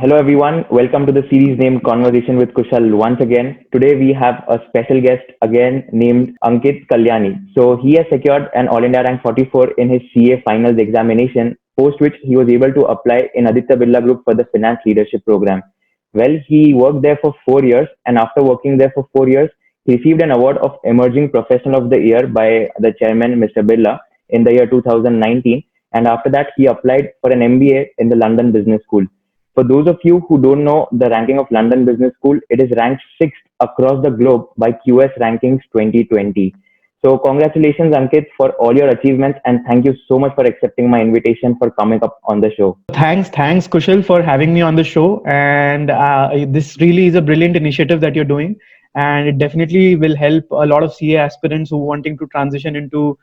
Hello everyone, welcome to the series named Conversation with Kushal once again. Today we have a special guest again named Ankit Kalyani. So he has secured an All India rank 44 in his CA finals examination, post which he was able to apply in Aditya Birla Group for the finance leadership program. Well, he worked there for 4 years, and after working there for 4 years, he received an award of Emerging Professional of the Year by the chairman, Mr. Birla, in the year 2019. And after that, he applied for an MBA in the London Business School. For those of you who don't know the ranking of London Business School, it is ranked sixth across the globe by QS Rankings 2020. So, congratulations, Ankit, for all your achievements, and thank you so much for accepting my invitation for coming up on the show. Thanks, Kushal, for having me on the show. And this really is a brilliant initiative that you're doing, and it definitely will help a lot of CA aspirants who wanting to transition into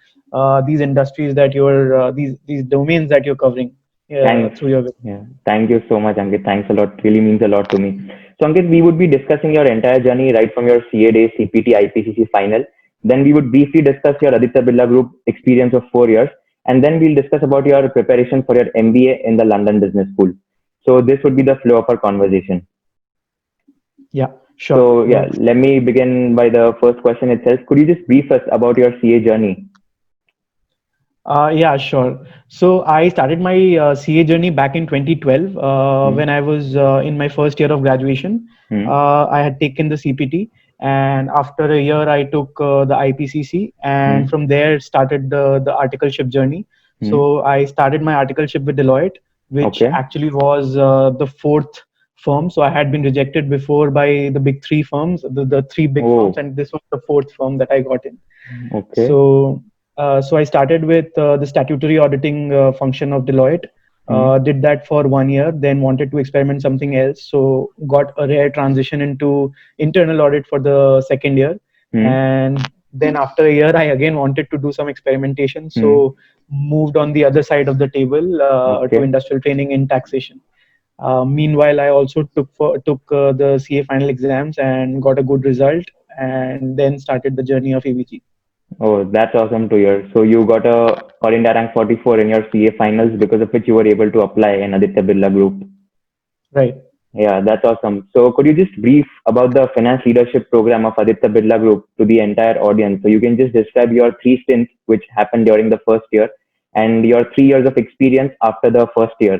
these industries that you're these domains that you're covering Thanks. through your work. Yeah, thank you so much, Ankit. Thanks a lot. Really means a lot to me. So, Ankit, we would be discussing your entire journey right from your CA days, CPT, IPCC final. Then we would briefly discuss your Aditya Birla Group experience of 4 years, and then we'll discuss about your preparation for your MBA in the London Business School. So, this would be the flow of our conversation. Yeah, sure. So, yeah, let me begin by the first question itself. Could you just brief us about your CA journey? Yeah, sure. So I started my CA journey back in 2012 Hmm. when I was in my first year of graduation. Hmm. I had taken the CPT, and after a year, I took the IPCC, and Hmm. from there started the articleship journey. Hmm. So I started my articleship with Deloitte, which Okay. actually was the fourth firm. So I had been rejected before by the big three firms, the three big firms, Oh, and this was the fourth firm that I got in. okay. So I started with the statutory auditing function of Deloitte. Hmm. Did that for 1 year, then wanted to experiment something else. So got a rare transition into internal audit for the second year, Hmm. and then after a year, I again wanted to do some experimentation. Hmm. So moved on the other side of the table to Okay. industrial training in taxation. Meanwhile, I also took the CA final exams and got a good result, and then started the journey of ABG. Oh, that's awesome to hear. So you got a All India rank 44 in your CA finals because of which you were able to apply in Aditya Birla Group. Right. Yeah, that's awesome. So could you just brief about the finance leadership program of Aditya Birla Group to the entire audience? So you can just describe your three stints which happened during the first year and your 3 years of experience after the first year.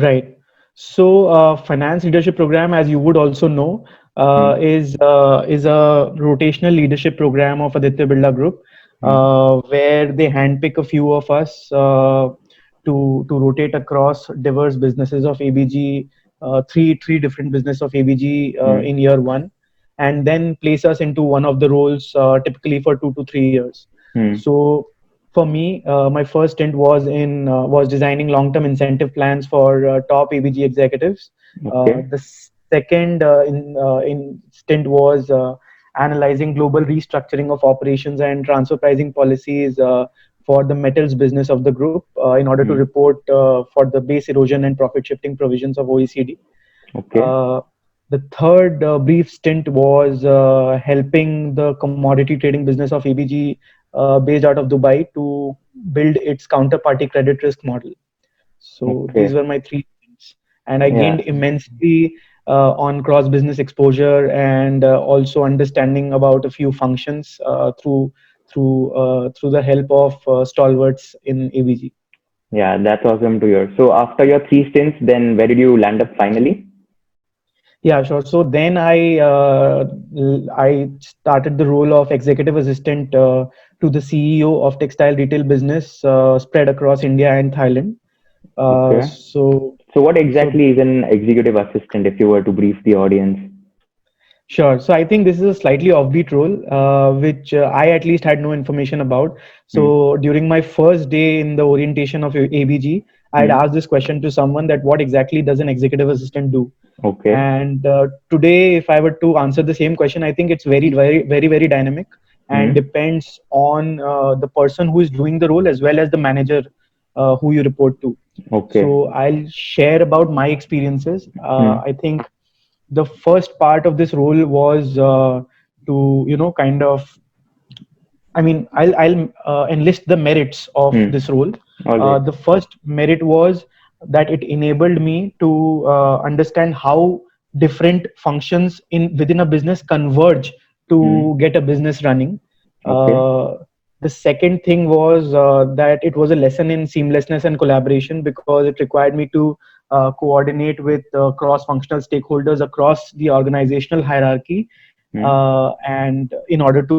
Right. So, finance leadership program, as you would also know, Hmm. is a rotational leadership program of Aditya Birla Group, Hmm. where they handpick a few of us to rotate across diverse businesses of ABG, three different business of ABG Hmm. in year one, and then place us into one of the roles, typically for 2 to 3 years. Hmm. So for me, my first stint was designing long-term incentive plans for top ABG executives. Okay. The second in stint was analyzing global restructuring of operations and transfer pricing policies for the metals business of the group in order to Hmm. report for the base erosion and profit shifting provisions of OECD. Okay. Uh, the third brief stint was helping the commodity trading business of ABG based out of Dubai to build its counterparty credit risk model. So these Okay. were my three stints, and I gained Yeah. immensely on cross business exposure and also understanding about a few functions through the help of stalwarts in ABG. Yeah, that's awesome to hear. So after your three stints, then where did you land up finally? Yeah, sure. So then I started the role of executive assistant to the CEO of textile retail business spread across India and Thailand. Uh, Okay. so So what so exactly is an executive assistant if you were to brief the audience? Sure. So I think this is a slightly offbeat role, which I at least had no information about. Hmm. So during my first day in the orientation of ABG, I had Hmm. asked this question to someone that what exactly does an executive assistant do? Okay. And today, if I were to answer the same question, I think it's very dynamic and Hmm. depends on the person who is doing the role as well as the manager who you report to. Okay. So I'll share about my experiences. Hmm. I think the first part of this role was to kind of, I'll enlist the merits of Hmm. this role. All right. The first merit was that it enabled me to understand how different functions in within a business converge Hmm. to get a business running. Okay. uh, the second thing was that it was a lesson in seamlessness and collaboration, because it required me to coordinate with cross functional stakeholders across the organizational hierarchy, Hmm. and in order to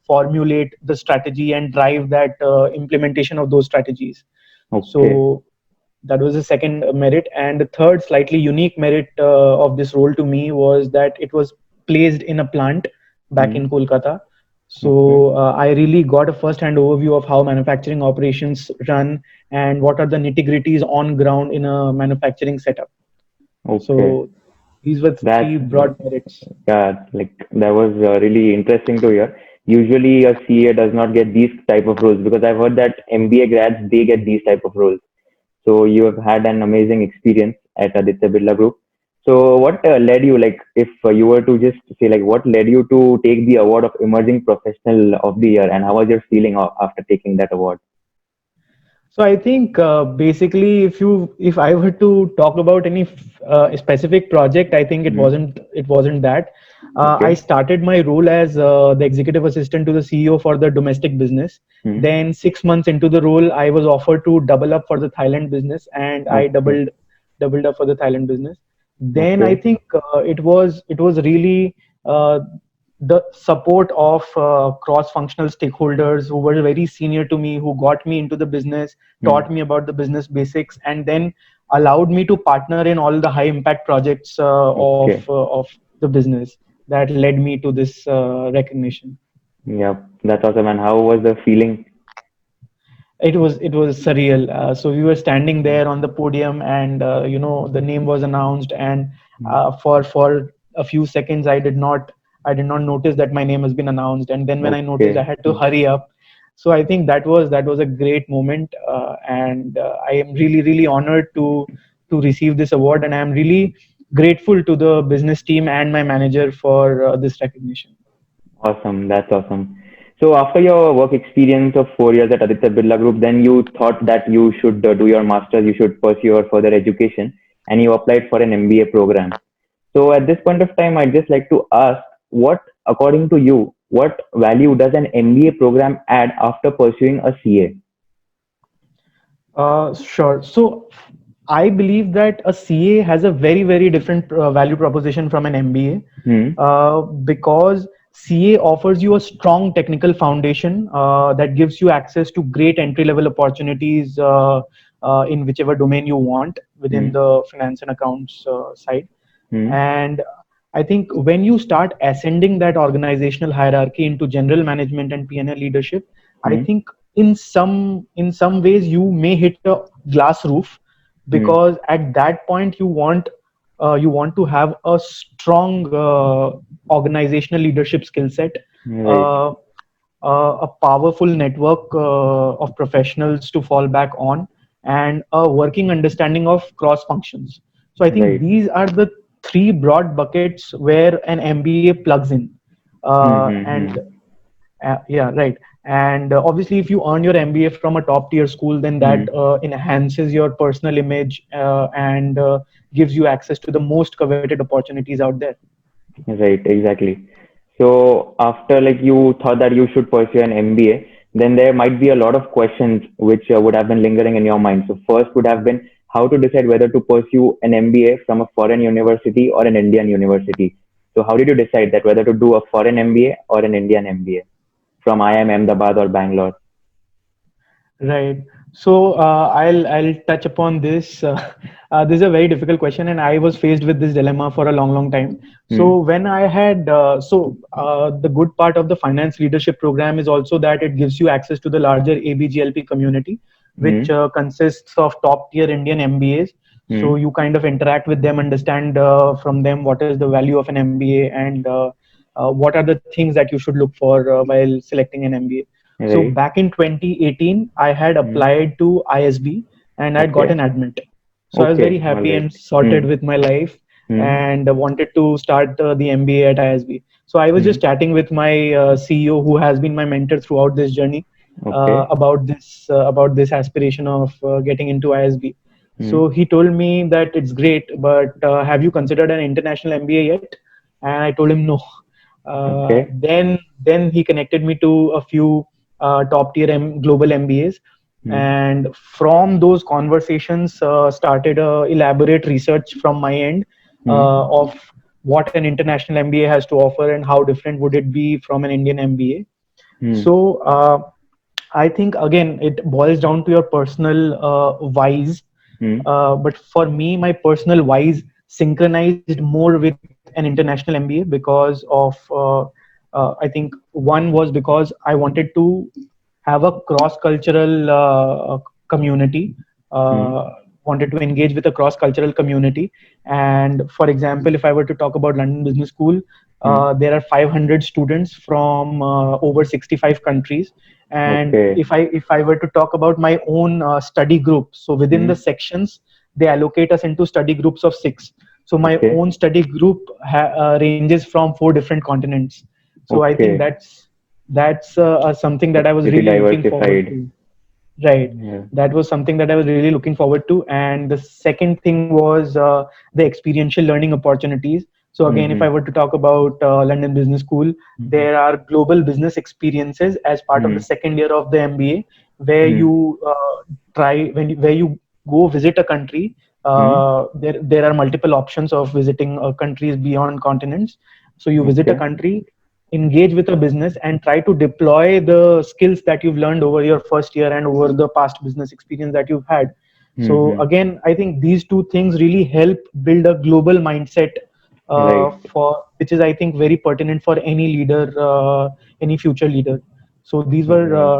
formulate the strategy and drive that implementation of those strategies. Okay. So that was the second merit. And the third slightly unique merit of this role to me was that it was placed in a plant back Hmm. in Kolkata. Okay. So I really got a first hand overview of how manufacturing operations run and what are the nitty gritties on ground in a manufacturing setup. Okay. So these were the three That broad merits. Yeah, like that was really interesting to hear. Usually, a CA does not get these type of roles because I've heard that MBA grads they get these type of roles. So you have had an amazing experience at Aditya Birla Group. So what led you, like, if you were to just say, like, what led you to take the award of Emerging Professional of the Year, and how was your feeling after taking that award? So I think basically, if I were to talk about any specific project, I think Hmm. it wasn't that. I Okay. started my role as the executive assistant to the CEO for the domestic business. Hmm. Then 6 months into the role, I was offered to double up for the Thailand business, and I Okay. doubled up for the Thailand business. Then I Okay. think it was really the support of cross-functional stakeholders who were very senior to me, who got me into the business, Hmm. taught me about the business basics, and then allowed me to partner in all the high impact projects Okay. of the business that led me to this recognition. Yeah, that's awesome. And how was the feeling? It was surreal. So we were standing there on the podium, and the name was announced, and for a few seconds I did not notice that my name has been announced, and then when I noticed, I Okay. had to hurry up. So I think that was a great moment, and I am really honored to receive this award, and I am really grateful to the business team and my manager for this recognition. Awesome. That's awesome. So after your work experience of 4 years at Aditya Birla Group, then you thought that you should do your master's, you should pursue your further education, and you applied for an MBA program. So at this point of time, I'd just like to ask, what, according to you, what value does an MBA program add after pursuing a CA? Sure. So I believe that a CA has a very different value proposition from an MBA, Hmm. because CA offers you a strong technical foundation that gives you access to great entry level opportunities in whichever domain you want within Hmm. the finance and accounts side. Hmm. And I think when you start ascending that organizational hierarchy into general management and P&L leadership, I Hmm. think in some ways you may hit a glass roof, Hmm. because at that point you want to have a strong organizational leadership skill set, Right. uh, a powerful network of professionals to fall back on, and a working understanding of cross functions. So I think Right. these are the three broad buckets where an MBA plugs in. Hmm. Hmm. And Hmm. Yeah, right. And obviously, if you earn your MBA from a top tier school, then that Hmm. enhances your personal image and gives you access to the most coveted opportunities out there. Right, exactly. So after like you thought that you should pursue an MBA, then there might be a lot of questions which would have been lingering in your mind. So first would have been how to decide whether to pursue an MBA from a foreign university or an Indian university. So how did you decide that whether to do a foreign MBA or an Indian MBA from IIM Ahmedabad or Bangalore? Right. So I'll touch upon this. This is a very difficult question, and I was faced with this dilemma for a long time. So Hmm. when I had the good part of the finance leadership program is also that it gives you access to the larger ABGLP community, which Hmm. consists of top tier Indian MBAs. So Hmm. you kind of interact with them, understand from them what is the value of an MBA, and what are the things that you should look for while selecting an MBA. So Right. back in 2018, I had Hmm. applied to ISB and I'd Okay. gotten admit. So I was very Okay. All happy right. and sorted Hmm. with my life, Hmm. and wanted to start the MBA at ISB. So I was just Hmm. chatting with my CEO, who has been my mentor throughout this journey, Okay. about this aspiration of getting into ISB. So he told me that it's great, but have you considered an international MBA yet? And I told him no. Okay. Then he connected me to a few top tier global MBAs, Hmm. and from those conversations started elaborate research from my end Hmm. of what an international MBA has to offer and how different would it be from an Indian MBA. Hmm. So I think again it boils down to your personal whys. Hmm. But for me, my personal whys synchronized more with an international MBA because of I think one was because I wanted to have a cross cultural community, Hmm. uh, wanted to engage with a cross cultural community. And for example, if I were to talk about London Business School, Hmm. there are 500 students from over 65 countries. And Okay. if I were to talk about my own study group, so within the Hmm. sections they allocate us into study groups of 6. So my Okay. own study group ranges from 4 different continents. So I think Okay. that's something that That's I was pretty really looking forward diversified. to. Right. Yeah. That was something that I was really looking forward to. And the second thing was the experiential learning opportunities. So, again, if I Hmm. were to talk about London Business School, Hmm. there are global business experiences as part of the Hmm. second year of the MBA, where Hmm. you where you go visit a country. Hmm. There are multiple options of visiting countries beyond continents. So, you visit a Okay. country, engage with a business, and try to deploy the skills that you've learned over your first year and over the past business experience that you've had. So Hmm. again, I think these two things really help build a global mindset Right. for which is, I think, very pertinent for any leader, any future leader. So these were Right.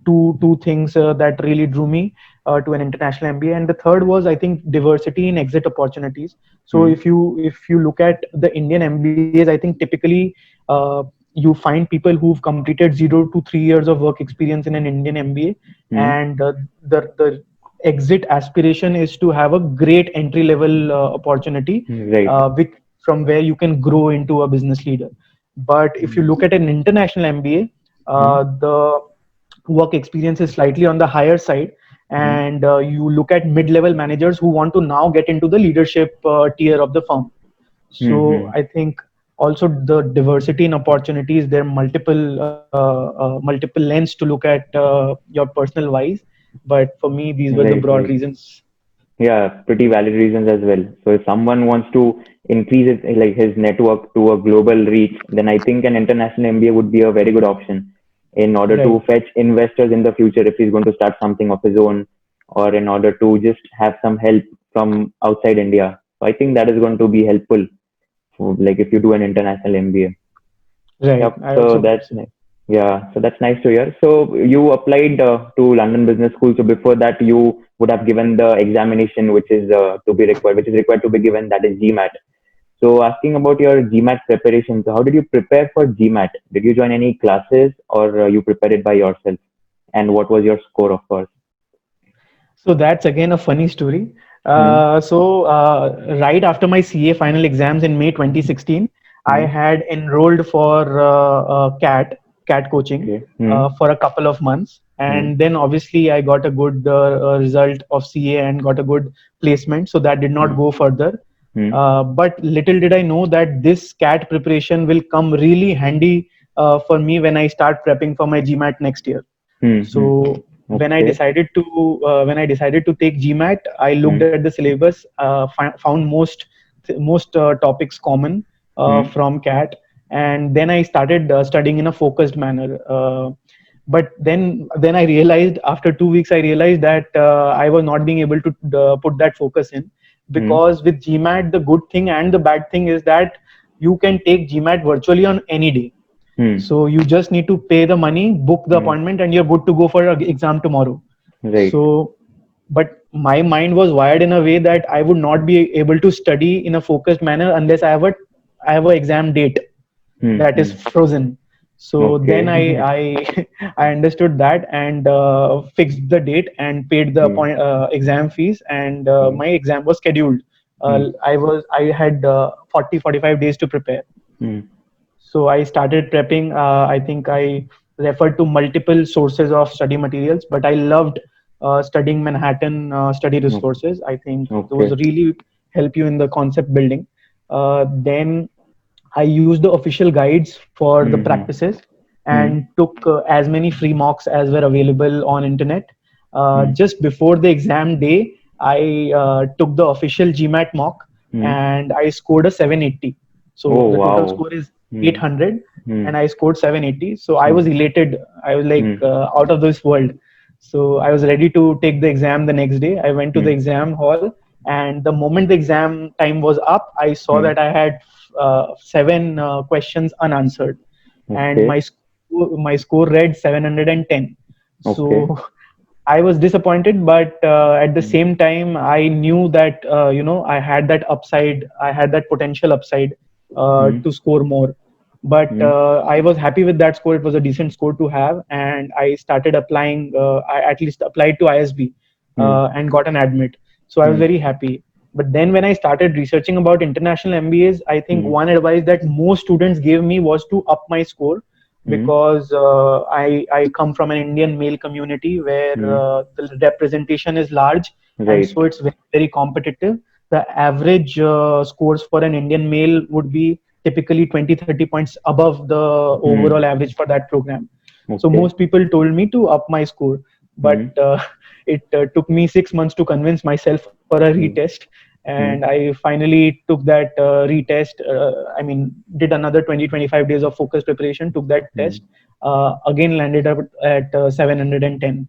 two things that really drew me to an international MBA. And the third was, I think, diversity in exit opportunities. So Hmm. if you look at the Indian MBAs, I think typically uh, you find people who've completed 0 to 3 years of work experience in an Indian MBA, Hmm. and the exit aspiration is to have a great entry level opportunity, Right. which from where you can grow into a business leader. But if you Hmm. look at an international MBA, Hmm. the work experience is slightly on the higher side, Hmm. and you look at mid-level managers who want to now get into the leadership tier of the firm. Hmm. So Hmm. I think also the diversity in opportunities, there are multiple lens to look at your personal wise. But for me, these were the Right. broad Right. reasons. Yeah, pretty valid reasons as well. So if someone wants to increase his network to a global reach, then I think an international MBA would be a very good option in order Right. to fetch investors in the future if he's going to start something of his own, or in order to just have some help from outside India. So I think that is going to be helpful for, like, if you do an international MBA. Right. Yep. I So also believe that's so. yeah. So that's nice to hear. So you applied to London Business School. So before that, you would have given the examination, which is which is required to be given. That is GMAT. So asking about your GMAT preparation. So how did you prepare for GMAT? Did you join any classes, or you prepared it by yourself? And what was your score, of course? So that's again a funny story. Hmm. Right after my CA final exams in May 2016, I Hmm. had enrolled for CAT coaching Okay. Hmm. for a couple of months, Hmm. and then obviously I got a good result of CA and got a good placement. So that did not Hmm. go further. Hmm. But little did I know that this CAT preparation will come really handy for me when I start prepping for my GMAT next year. Hmm. Hmm. So Okay. when I decided to take GMAT, I looked Hmm. at the syllabus, found most topics common Hmm. from CAT, and then I started studying in a focused manner. But then I realized after 2 weeks I realized that I was not being able to put that focus in, Hmm. because with GMAT the good thing and the bad thing is that you can take GMAT virtually on any day. Hmm. So you just need to pay the money, book the Hmm. appointment, and you're good to go for an exam tomorrow. Right. So, but my mind was wired in a way that I would not be able to study in a focused manner unless I have a exam date Hmm. that is Hmm. frozen. So then Okay. I I understood that and fixed the date and paid the Hmm. exam fees, and Hmm. my exam was scheduled. Hmm. I had 40-45 days to prepare. Hmm. So I started prepping. I think I referred to multiple sources of study materials, but I loved studying Manhattan study Mm. resources. I think those Okay. really help you in the concept building. Then I used the official guides for the Mm-hmm. practices and Mm. took as many free mocks as were available on internet. Mm. Just before the exam day, I took the official GMAT mock Mm. and I scored a 780. So Oh the total wow. score is Mm. 800 and Mm. I scored 780. So I was Mm. elated. I was like Mm. out of this world. So I was ready to take the exam the next day. I went to the Mm. exam hall, and the moment the exam time was up, I saw Mm. that I had seven questions unanswered, and Okay. my score read 710. Okay. So I was disappointed, but at the Mm. same time, I knew that I had that upside, I had that potential upside Mm. to score more. But Mm. I was happy with that score. It was a decent score to have, and I started applying. I at least applied to ISB Mm. and got an admit. So I was Mm. very happy. But then when I started researching about international MBAs, I think Mm. one advice that most students gave me was to up my score, Mm. because I come from an Indian male community where Mm. the representation is large, and Right. so it's very, very competitive. The average scores for an Indian male would be typically 20-30 points above the overall Mm. average for that program. So Okay. most people told me to up my score, but Mm. it took me 6 months to convince myself for a Mm. retest, and Mm. I finally took that retest. I mean, did another 20-25 days of focused preparation, took that test, Mm. again landed up at 710.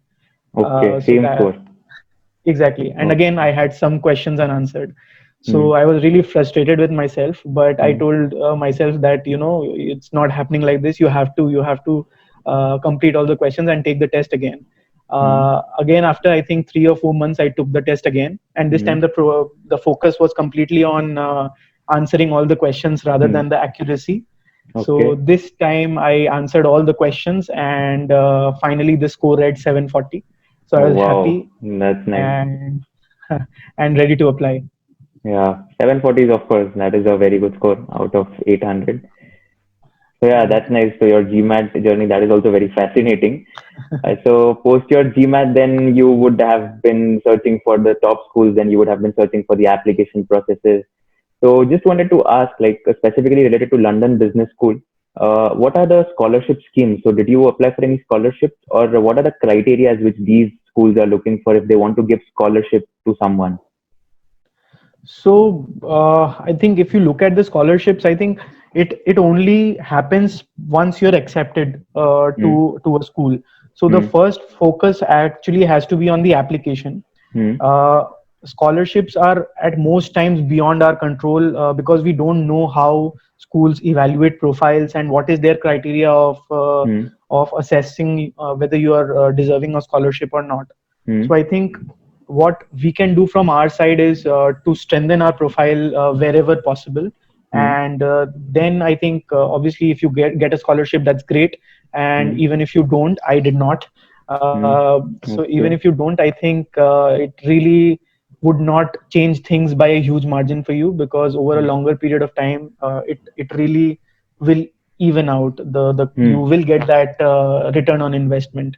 Okay. So Same that score. exactly. And Okay. again, I had some questions unanswered. So Mm. I was really frustrated with myself, but I Mm. told myself that, it's not happening like this. You have to complete all the questions and take the test again. Mm. Again, after I think 3 or 4 months, I took the test again, and this time Mm. the focus was completely on answering all the questions rather Mm. than the accuracy. So Okay. this time I answered all the questions, and finally the score read 740. So I Oh was wow. happy That's nice. and and ready to apply. Yeah. 740 is of course that is a very good score out of 800. So yeah, Right. that's nice. So your GMAT journey, that is also very fascinating. So post your GMAT, then you would have been searching for the top schools, then you would have been searching for the application processes. So just wanted to ask, like specifically related to London Business School, what are the scholarship schemes? So did you apply for any scholarships, or what are the criteria which these schools are looking for if they want to give scholarship to someone? So I think if you look at the scholarships, I think it only happens once you're accepted Hmm. to a school. So the Hmm. first focus actually has to be on the application. Hmm. uh, Scholarships are at most times beyond our control, because we don't know how schools evaluate profiles and what is their criteria Hmm. of assessing whether you are deserving a scholarship or not. So Hmm. I think what we can do from our side is to strengthen our profile wherever possible, Hmm. and then I think obviously if you get a scholarship, that's great, and Hmm. even if you don't, I did not. Hmm. So even if Okay. you don't, I think it really would not change things by a huge margin for you, because over a Hmm. longer period of time, it really will even out. The you Hmm. will get that return on investment.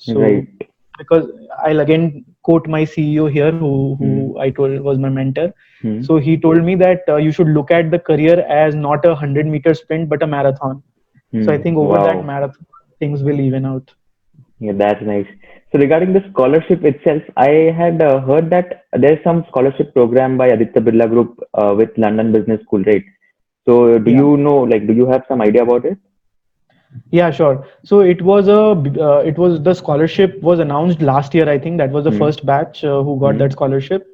So Right. because I'll again quote my CEO here, who Hmm. I told was my mentor. Hmm. So he told me that you should look at the career as not a 100-meter sprint but a marathon. So I Hmm. think over that Wow. marathon, things will even out. Yeah, that's nice. So regarding the scholarship itself, I had heard that there's some scholarship program by Aditya Birla Group with London Business School, right? So do Yeah. you know, like, do you have some idea about it? Yeah, sure. So it was the scholarship was announced last year. I think that was the Hmm. first batch who got Hmm. that scholarship.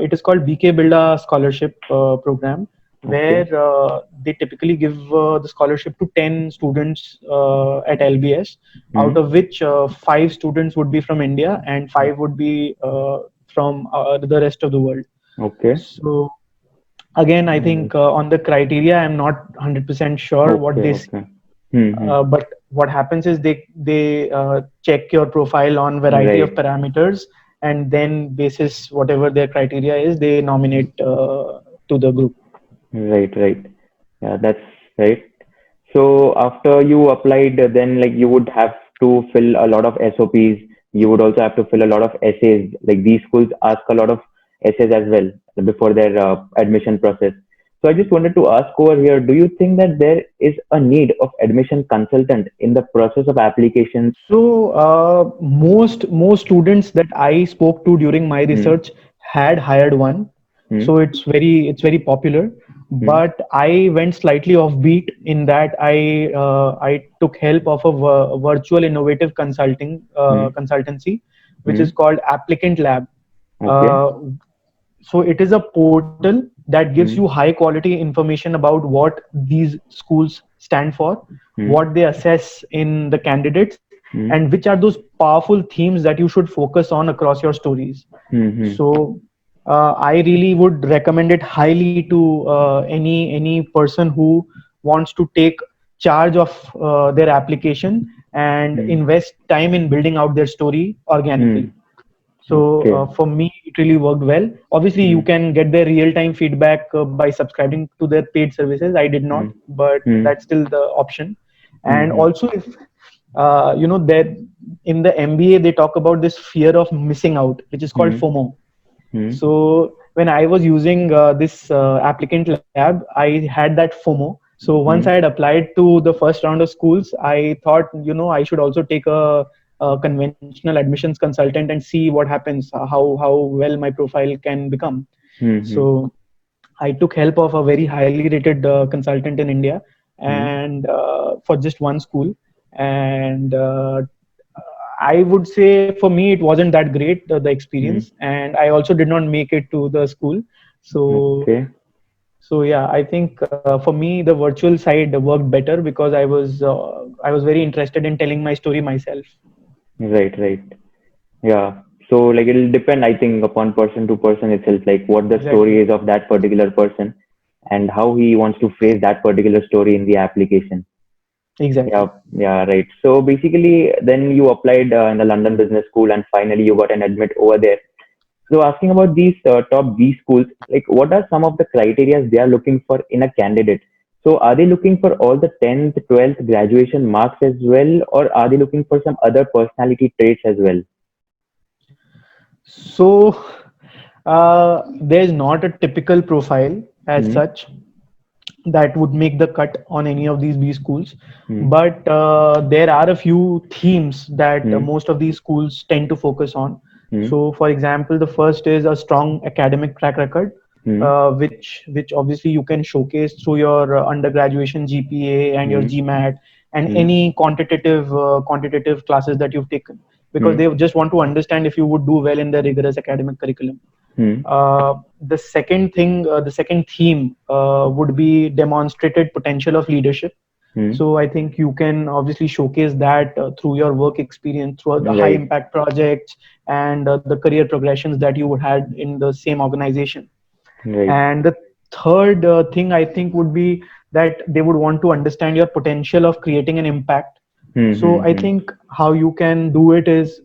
It is called BK Bilda Scholarship Program, where Okay. they typically give the scholarship to 10 students at LBS, out Hmm. of which five students would be from India and five would be from the rest of the world. Okay. So again, I Right. think on the criteria, I'm not 100% sure what Okay. they, Okay. Hmm. Hmm. but what happens is they check your profile on variety of Right. parameters, and then basis whatever their criteria is, they nominate to the group. Right. Right. Yeah, that's right. So after you applied, then like you would have to fill a lot of SOPs. you would also have to fill a lot of essays. Like these schools ask a lot of essays as well before their admission process. So I just wanted to ask over here, do you think that there is a need of admission consultant in the process of applications? So most students that I spoke to during my Hmm. research had hired one. Hmm. So it's very popular. Hmm. But I went slightly offbeat in that I took help of a virtual innovative Hmm. consultancy, which is Hmm. called Applicant Lab. Okay. Uh, so it is a portal that gives you Hmm. high quality information about what these schools stand for, Hmm. what they assess in the candidates, and Hmm. which are those powerful themes that you should focus on across your stories. Hmm. Hmm. So I really would recommend it highly to any person who wants to take charge of their application and Hmm. invest time in building out their story organically. Hmm. So Okay. for me, it really worked well. Obviously, you Hmm. can get their real-time feedback by subscribing to their paid services. I did not, Hmm. but Hmm. that's still the option. Hmm. And Hmm. also, if that in the MBA they talk about this fear of missing out, which is called Hmm. FOMO. Hmm. So when I was using this applicant lab, I had that FOMO. So once I Hmm. had applied to the first round of schools, I thought, I should also take a conventional admissions consultant and see what happens, how well my profile can become. Hmm. Hmm. So I took help of a very highly rated consultant in India, Hmm. and for just one school. And I would say for me it wasn't that great, the Hmm. experience, and I also did not make it to the school. So Okay. so yeah, I think for me the virtual side worked better because I was very interested in telling my story myself. Right. Right. Yeah. So like it'll depend, I think, upon person to person itself, like what the story Exactly, is of that particular person and how he wants to phrase that particular story in the application. exactly. Yeah, yeah, right. So basically, then you applied in the London Business School, and finally you got an admit over there. So asking about these top B schools, like what are some of the criteria they are looking for in a candidate? So are they looking for all the 10th, 12th graduation marks as well, or are they looking for some other personality traits as well? So there's not a typical profile as Hmm. such that would make the cut on any of these B schools. Hmm. But there are a few themes that Hmm. most of these schools tend to focus on. Hmm. So, for example, the first is a strong academic track record, Hmm. which obviously you can showcase through your undergraduation GPA and your Hmm. GMAT and Hmm. any quantitative classes that you've taken, because Hmm. they just want to understand if you would do well in the rigorous academic curriculum. Hmm. The second theme would be demonstrated potential of leadership. Hmm. So I think you can obviously showcase that through your work experience, through the high Right. impact projects and the career progressions that you would had in the same organization. Right. And the third thing I think would be that they would want to understand your potential of creating an impact. Hmm. So Hmm. I Hmm. think how you can do it is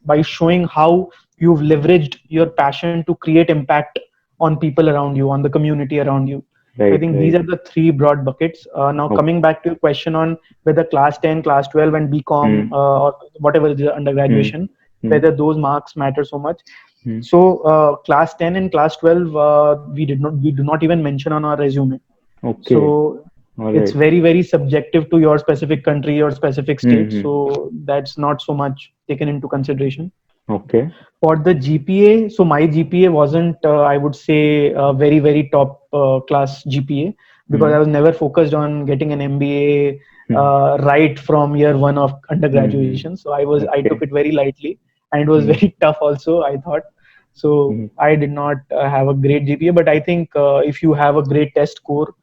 by showing how you've leveraged your passion to create impact on people around you, on the community around you. So I Right. think these Right. are the three broad buckets. Now Okay. coming back to your question on whether class 10, class 12, and BCom Hmm. or whatever the Hmm. undergraduation, Hmm. whether those marks matter so much. Hmm. So class 10 and class 12, we do not even mention on our resume. Okay. So All it's right. very, very subjective to your specific country or specific Hmm. state. Hmm. So that's not so much taken into consideration. Okay. For the GPA, so my GPA wasn't, I would say, a very, very top class GPA, because Hmm. I was never focused on getting an MBA Hmm. right from year one of Hmm. Hmm. undergraduation. So I took Okay. it very lightly, and it was Hmm. very tough also, I thought. So Hmm. I did not have a great GPA, but I think if you have a great test score,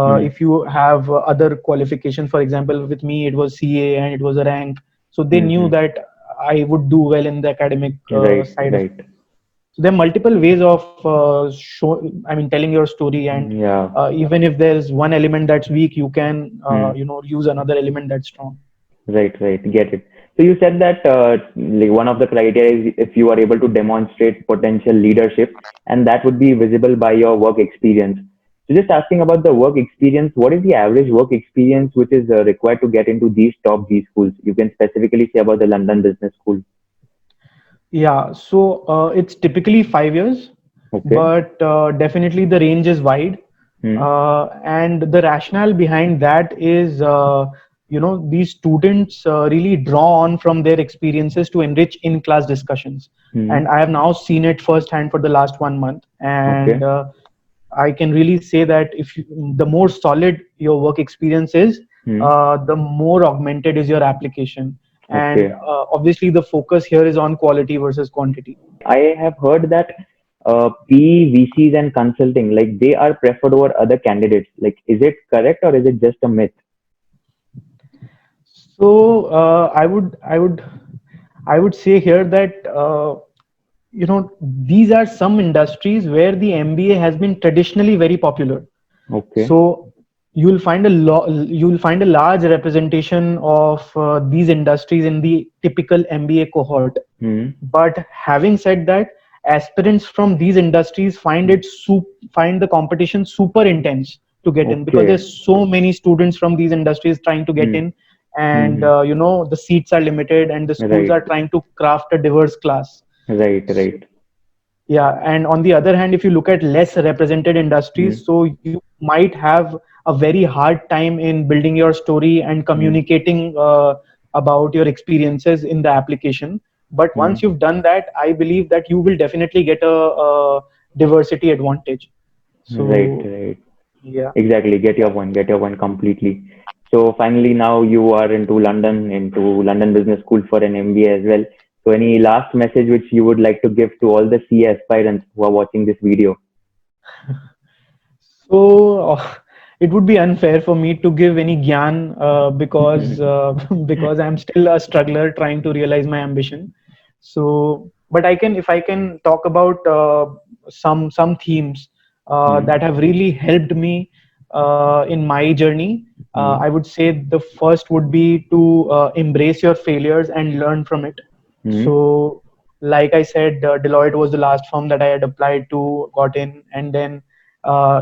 Hmm. if you have other qualifications, for example, with me it was CA and it was a rank, so they Hmm. knew Hmm. that I would do well in the academic Right. side of it. Right. So there are multiple ways of I mean, telling your story, and Yeah. even if there's one element that's weak, you can Hmm. use another element that's strong. Right. Right. Get it. So you said that like one of the criteria is if you are able to demonstrate potential leadership, and that would be visible by your work experience. So just asking about the work experience, what is the average work experience which is required to get into these top G schools? You can specifically say about the London Business School. Yeah, so it's typically 5 years, Okay. but definitely the range is wide. Hmm. And the rationale behind that is, these students really draw on from their experiences to enrich in-class discussions. Hmm. And I have now seen it firsthand for the last 1 month. And Okay. I can really say that the more solid your work experience is, Hmm. the more augmented is your application. And Okay. obviously, the focus here is on quality versus quantity. I have heard that PE, VCs, and consulting, like they are preferred over other candidates. Like, is it correct or is it just a myth? So I would say here that these are some industries where the MBA has been traditionally very popular. Okay. So you'll find a large representation of these industries in the typical MBA cohort. Hmm. But having said that, aspirants from these industries find the competition super intense to get in, because Okay. there's so many students from these industries trying to get Hmm. in. And Hmm. the seats are limited, and the schools Right. are trying to craft a diverse class. Right. So, Right. yeah, and on the other hand, if you look at less represented industries, Hmm. so you might have a very hard time in building your story and Hmm. communicating about your experiences in the application. But Hmm. once you've done that, I believe that you will definitely get a diversity advantage. Right. So, Right. yeah. Exactly. Get your point. Get your point completely. So finally, now you are into London Business School for an MBA as well. So any last message which you would like to give to all the CA aspirants who are watching this video? So it would be unfair for me to give any gyan because because I'm still a struggler trying to realize my ambition. So, but if I can talk about some themes Hmm. that have really helped me in my journey. Hmm. I would say the first would be to embrace your failures and learn from it. Hmm. So, like I said, Deloitte was the last firm that I had applied to, got in, and then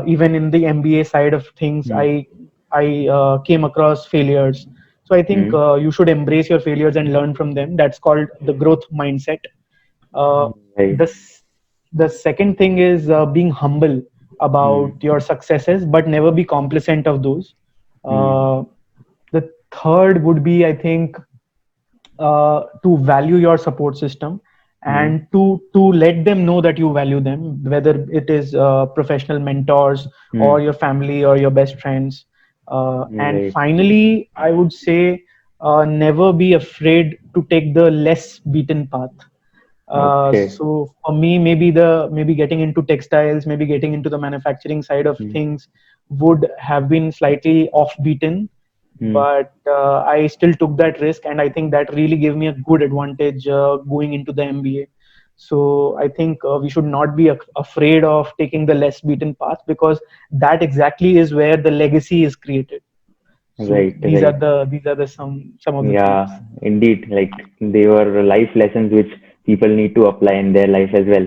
even in the MBA side of things, Hmm. I came across failures. So I think Hmm. you should embrace your failures and learn from them. That's called the growth mindset. Uh, Right. the s- the second thing is being humble Hmm. about your successes, but never be complacent of those. Hmm. Uh, the third would be, I think, to value your support system, Hmm. and to let them know that you value them, whether it is professional mentors or Hmm. your family or your best friends. And Right. finally, I would say, never be afraid to take the less beaten path. Okay. So for me, maybe getting into textiles, maybe getting into the manufacturing side of Hmm. things would have been slightly off beaten, Hmm. but I still took that risk, and I think that really gave me a good advantage going into the MBA. So I think we should not be afraid of taking the less beaten path, because that exactly is where the legacy is created. So Right. these are Right. the some of the themes. Yeah, indeed. Like they were life lessons which people need to apply in their life as well.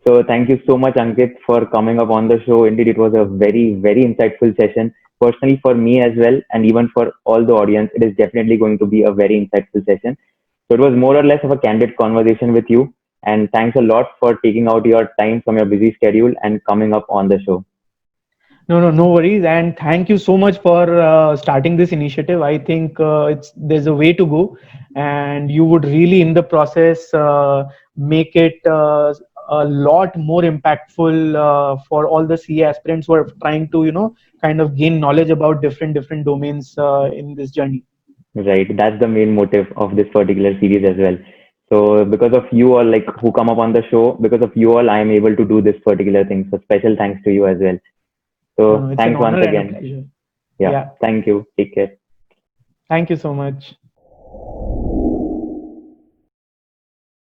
So thank you so much, Ankit, for coming up on the show. Indeed, it was a very, very insightful session. Personally, for me as well, and even for all the audience, it is definitely going to be a very insightful session. So it was more or less of a candid conversation with you. And thanks a lot for taking out your time from your busy schedule and coming up on the show. No worries, and thank you so much for starting this initiative. I think there's a way to go, and you would really, in the process, make it a lot more impactful for all the CA aspirants who are trying to, kind of gain knowledge about different domains in this journey. Right. That's the main motive of this particular series as well. So because of you all like who come up on the show, because of you all, I am able to do this particular thing. So special thanks to you as well. No, So it's an thanks once honor and a again. pleasure. Yeah. Yeah, Thank you. Take care. thank you so much.